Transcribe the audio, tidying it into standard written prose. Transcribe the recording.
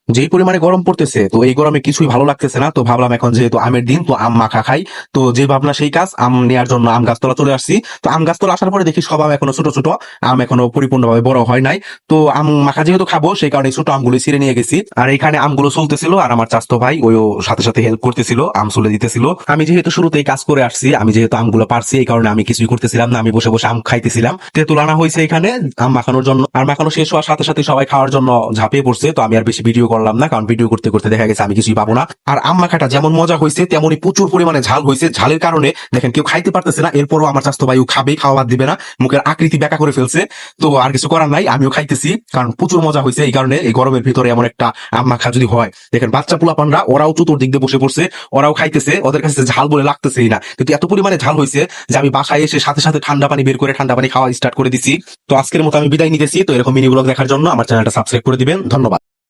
যেই পরিমাণে গরম পড়তেছে, তো এই গরমে কিছুই ভালো লাগতেছে না। তো ভাবলাম এখন যেহেতু আমের দিন, তো আম মাখা খাই। তো যে ভাবনা সেই কাজ, আম নেওয়ার জন্য আম গাছতলা চলে আসছি। তো আম গাছতলা আসার পরে দেখি সব আম এখনো ছোট ছোট, আম এখনো পরিপূর্ণভাবে বড় হয় নাই। তো আম মাখা যেহেতু খাবো, সেই কারণে ছোট আমগুলো ছিঁড়ে নিয়ে গেছি। আর এখানে আমগুলো চলতেছিল, আর আমার চাচতো ভাই ওইও সাথে সাথে হেল্প করতেছিল, আম চলে দিতেছিল। আমি যেহেতু শুরুতেই কাজ করে আসছি, আমি যেহেতু আমগুলো পারছি, এই কারণে আমি কিছুই করতেছিলাম না, আমি বসে বসে আম খাইতেছিলাম। তেঁতুল আনা হয়েছে এখানে আম মাখানোর জন্য, আর মাখানো শেষ হওয়ার সাথে সাথে সবাই খাওয়ার জন্য ঝাঁপিয়ে পড়ছে। তো আমি আর বেশি ভিডিও করলাম না, কারণ ভিডিও করতে করতে দেখা গেছে আমি কিছুই পাবো না। আর আম মাখাটা যেমন মজা হয়েছে, তেমনই প্রচুর পরিমাণে ঝাল হয়েছে। ঝালের কারণে দেখেন কেউ খাইতে পারতেছে না, এরপরও আমার স্বাস্থ্য ভাই খাবে, খাওয়া বাদ দিবে না, মুখের আকৃতি বেঁকা করে ফেলছে। তো আর কিছু করার নাই, আমিও খাইতেছি, কারণ প্রচুর মজা হয়েছে। এই কারণে এই গরমের ভিতরে এমন একটা আম মাখা যদি হয়, দেখেন বাচ্চা পোলাপানরা ওরাও চতুর্দিক দিয়ে বসে পড়ছে, ওরাও খাইতেছে, ওদের কাছে ঝাল বলে লাগতেছেই না। কিন্তু এত পরিমাণে ঝাল হয়েছে যে আমি বাসায় এসে সাথে সাথে ঠান্ডা পানি বের করে ঠান্ডা পানি খাওয়া স্টার্ট করে দিছি। তো আজকের মতো আমি বিদায় নিতেছি। তো এরকম মিনি ব্লগ দেখার জন্য আমার চ্যানেলটা সাবস্ক্রাইব করে দিবেন। ধন্যবাদ।